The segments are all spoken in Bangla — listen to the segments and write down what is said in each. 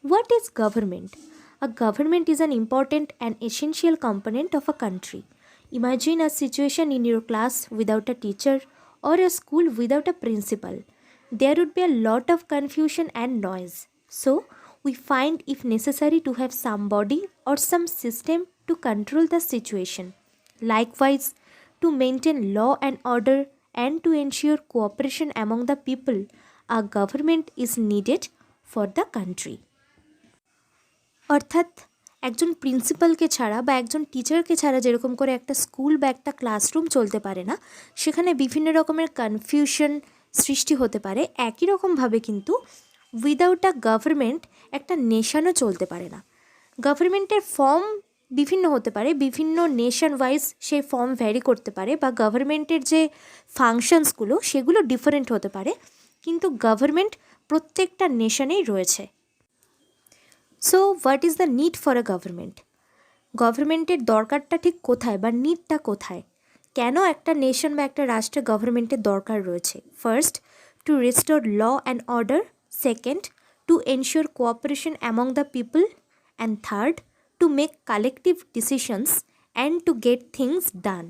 What is government? A government is an important and essential component of a country. Imagine a situation in your class without a teacher or a school without a principal. There would be a lot of confusion and noise. So, we find if necessary to have somebody or some system to control the situation. Likewise, to maintain law and order and to ensure cooperation among the people, a government is needed for the country. অর্থাৎ একজন প্রিন্সিপালকে ছাড়া বা একজন টিচারকে ছাড়া যেরকম করে একটা স্কুল বা একটা ক্লাসরুম চলতে পারে না, সেখানে বিভিন্ন রকমের কনফিউশন সৃষ্টি হতে পারে। একই রকমভাবে কিন্তু উইদাউট আ গভর্নমেন্ট একটা নেশনও চলতে পারে না। গভর্নমেন্টের ফর্ম বিভিন্ন হতে পারে, বিভিন্ন নেশন ওয়াইজ সেই ফর্ম ভ্যারি করতে পারে, বা গভর্নমেন্টের যে ফাংশনসগুলো সেগুলো ডিফারেন্ট হতে পারে, কিন্তু গভর্নমেন্ট প্রত্যেকটা নেশনেই রয়েছে। So what is the need for a government? গভর্নমেন্টের দরকারটা ঠিক কোথায় বা নিডটা কোথায়? কেন একটা নেশন বা একটা রাষ্ট্রের গভর্নমেন্টের দরকার রয়েছে? First, to restore law and order. Second, to ensure cooperation among the people. And third, to make collective decisions and to get things done.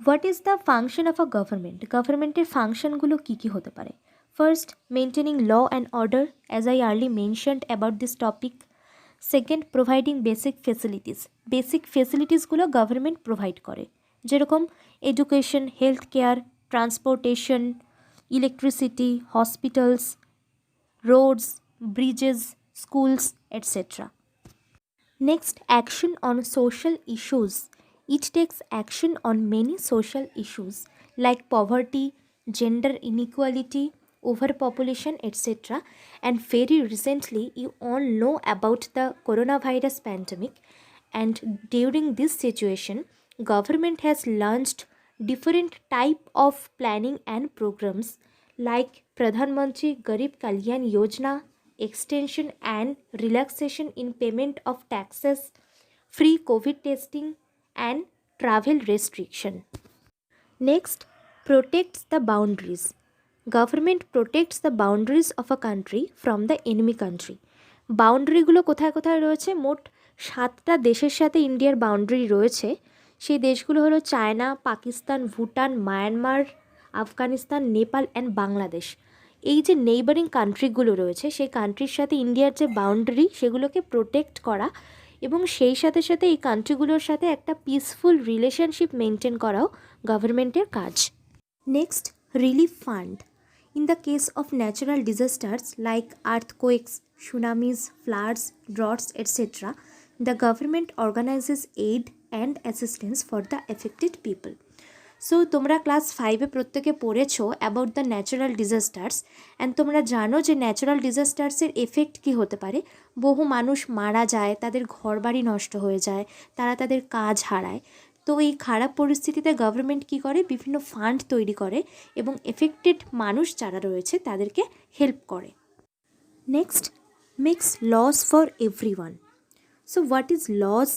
What is the function of a government? গভর্নমেন্টের ফাংশনগুলো কী কী হতে পারে? First, maintaining law and order, as I earlier mentioned about this topic. Second, providing basic facilities. Basic facilitiesগুলো গভর্নমেন্ট প্রোভাইড করে, যেরকম education, health care, transportation, electricity, hospitals, roads, bridges, schools, etc. Next, action on social issues. It takes action on many social issues like poverty, gender inequality, overpopulation, etc. And very recently, you all know about the coronavirus pandemic. And during this situation, government has launched different type of planning and programs like Pradhan Mantri Garib Kalyan Yojana, extension and relaxation in payment of taxes, free COVID testing, and travel restriction. Next, protects the boundaries. Government protects the boundaries of a country from the enemy country. বাউন্ডারিগুলো কোথায় কোথায় রয়েছে? মোট 7টা দেশের সাথে ইন্ডিয়ার বাউন্ডারি রয়েছে। সেই দেশগুলো হলো China, Pakistan, Bhutan, Myanmar, Afghanistan, Nepal and Bangladesh. এই যে নেইবারিং কান্ট্রিগুলো রয়েছে, সেই কান্ট্রির সাথে ইন্ডিয়ার যে বাউন্ডারি সেগুলোকে প্রোটেক্ট করা এবং সেই সাথে সাথে এই কান্ট্রিগুলোর সাথে একটা পিসফুল রিলেশনশিপ মেনটেন করাও গভর্নমেন্টের কাজ। Next, relief fund. In the case of natural disasters like earthquakes, tsunamis, floods, droughts, etc., the government organizes aid and assistance for the affected people. So তোমরা ক্লাস 5-এ প্রত্যেকে পড়েছো about the natural disasters, and তোমরা জানো যে ন্যাচারাল ডিজাস্টার্সের এফেক্ট কী হতে পারে। বহু মানুষ মারা যায়, তাদের ঘরবাড়ি নষ্ট হয়ে যায়, তারা তাদের কাজ হারায়। তো এই খারাপ পরিস্থিতিতে গভর্নমেন্ট কী করে? বিভিন্ন ফান্ড তৈরি করে এবং এফেক্টেড মানুষ যারা রয়েছে তাদেরকে হেল্প করে। Next, makes laws for everyone. So what is laws?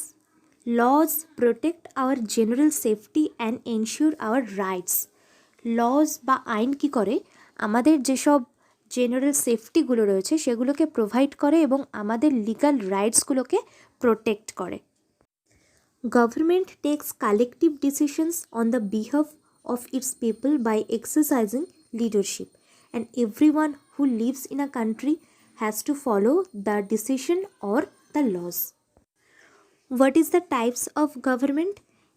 Laws protect our general safety and ensure our rights. Laws বা আইন কী করে? আমাদের যেসব জেনারেল সেফটিগুলো রয়েছে সেগুলোকে প্রোভাইড করে এবং আমাদের লিগাল রাইটসগুলোকে প্রোটেক্ট করে। Government takes collective decisions on the behalf of its people by exercising leadership, and everyone who lives in a country has to follow the decision or the laws. What is the types of government?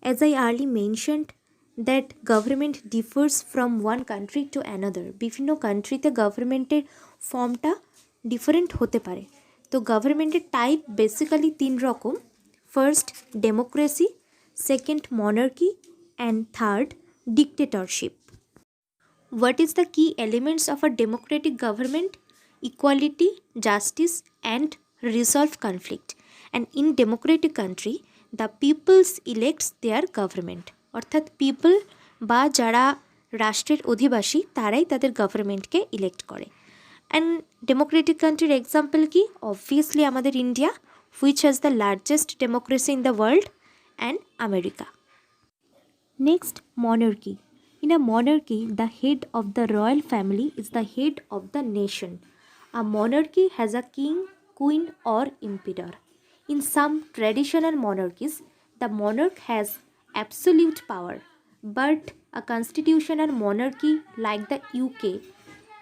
As I earlier mentioned that government differs from one country to another. বিভিন্ন কান্ট্রিতে গভর্নমেন্টের ফর্মটা ডিফারেন্ট হতে পারে। তো গভর্নমেন্টের টাইপ বেসিক্যালি 3 রকম। First, democracy, second, monarchy, and third, dictatorship. What is the key elements of a democratic government? Equality, justice, and resolve conflict. And in democratic country, the peoples elects their government. অর্থাৎ পিপল বা যারা রাষ্ট্রের অধিবাসী তারাই তাদের গভর্নমেন্টকে ইলেক্ট করে। অ্যান্ড ডেমোক্রেটিক কান্ট্রির এক্সাম্পল কি? অবভিয়াসলি আমাদের India, which has the largest democracy in the world, and America. Next, monarchy. In a monarchy, the head of the royal family is the head of the nation. A monarchy has a king, queen or emperor. In some traditional monarchies, the monarch has absolute power, but a constitutional monarchy like the UK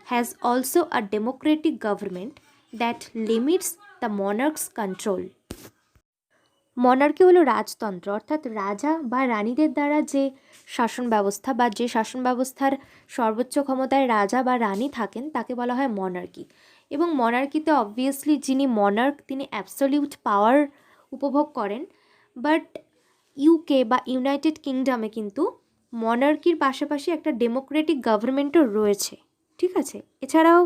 has also a democratic government that limits the monarch's control. Monarchy হলো রাজতন্ত্র, অর্থাৎ রাজা বা রানীদের দ্বারা যে শাসন ব্যবস্থা বা যে শাসন ব্যবস্থার সর্বোচ্চ ক্ষমতায় রাজা বা রানী থাকেন তাকে বলা হয় মনার্কি। এবং মনার্কিতে অবভিয়াসলি যিনি মনার্ক তিনি অ্যাবসলিউট পাওয়ার উপভোগ করেন, বাট ইউকে বা ইউনাইটেড কিংডমে কিন্তু মনার্কির পাশাপাশি একটা ডেমোক্রেটিক গভর্নমেন্টও রয়েছে, ঠিক আছে। এছাড়াও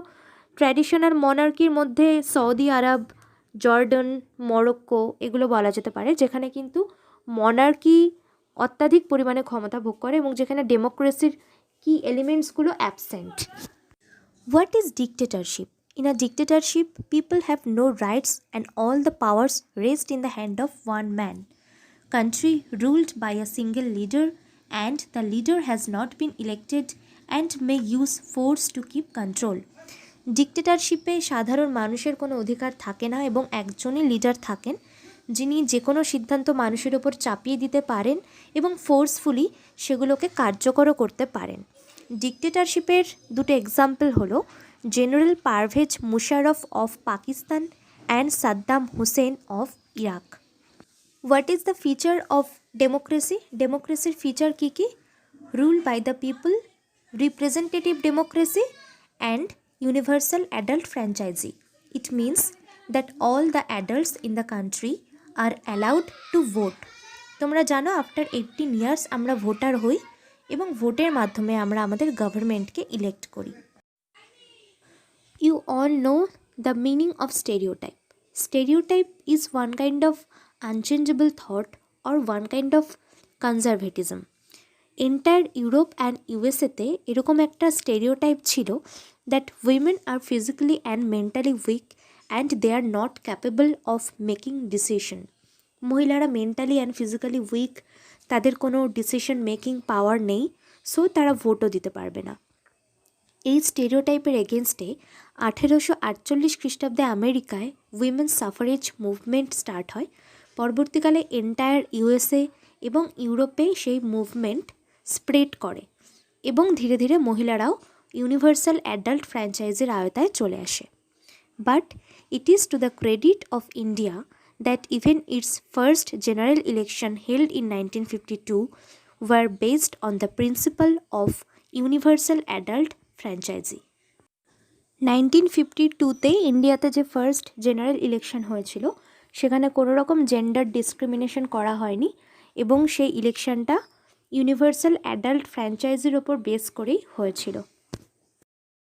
ট্র্যাডিশনাল মনার্কির মধ্যে সৌদি আরব, জর্ডন, মরক্কো এগুলো বলা যেতে পারে, যেখানে কিন্তু মনার্কি অত্যাধিক পরিমাণে ক্ষমতা ভোগ করে এবং যেখানে ডেমোক্রেসির কি এলিমেন্টসগুলো absent. What is dictatorship? In a dictatorship, people have no rights and all the powers rest in the hand of one man. Country ruled by a single leader and the leader has not been elected and may use force to keep control. ডিক্টেটরশিপে সাধারণ মানুষের কোনো অধিকার থাকে না এবং একজনই লিডার থাকেন যিনি যে কোনো সিদ্ধান্ত মানুষের ওপর চাপিয়ে দিতে পারেন এবং ফোর্সফুলি সেগুলোকে কার্যকরও করতে পারেন। ডিক্টেটরশিপের দুটো এক্সাম্পল হলো general Pervez Musharraf of Pakistan and Saddam Hussein of Iraq. What is the feature of democracy? ডেমোক্রেসির ফিচার কী কী? Rule by the people, representative democracy and universal adult franchisee. It means that all the adults in the country are allowed to vote. তোমরা জানো আফটার 18 ইয়ার্স আমরা ভোটার হই এবং ভোটের মাধ্যমে আমরা আমাদের গভর্নমেন্টকে ইলেক্ট করি। You all know the meaning of stereotype. Stereotype is one kind of unchangeable thought or one kind of conservatism. Entire Europe and ইউএসএতে এরকম একটা স্টেরিওটাইপ ছিল that women are physically and mentally weak and they are not capable of making decision. মহিলারা মেন্টালি অ্যান্ড ফিজিক্যালি উইক, তাদের কোনো ডিসিশন মেকিং পাওয়ার নেই, সো তারা ভোটও দিতে পারবে না। এই স্টেরিওটাইপের এগেনস্টে 1848 খ্রিস্টাব্দে আমেরিকায় উইমেন্স সাফারেজ মুভমেন্ট স্টার্ট হয়। পরবর্তীকালে এন্টায়ার ইউএসএ এবং ইউরোপে সেই মুভমেন্ট স্প্রেড করে এবং ধীরে ধীরে মহিলারাও ইউনিভার্সাল অ্যাডাল্ট ফ্র্যাঞ্চাইজির আওতায় চলে আসে। But it is to the credit of India that even its first general election held in 1952 were based on the principle of universal adult franchise. 1952তে ইন্ডিয়াতে যে ফার্স্ট জেনারেল ইলেকশন হয়েছিল সেখানে কোনো রকম জেন্ডার ডিসক্রিমিনেশন করা হয়নি এবং সেই ইলেকশনটা ইউনিভার্সাল অ্যাডাল্ট ফ্র্যাঞ্চাইজির ওপর বেস করেই হয়েছিল।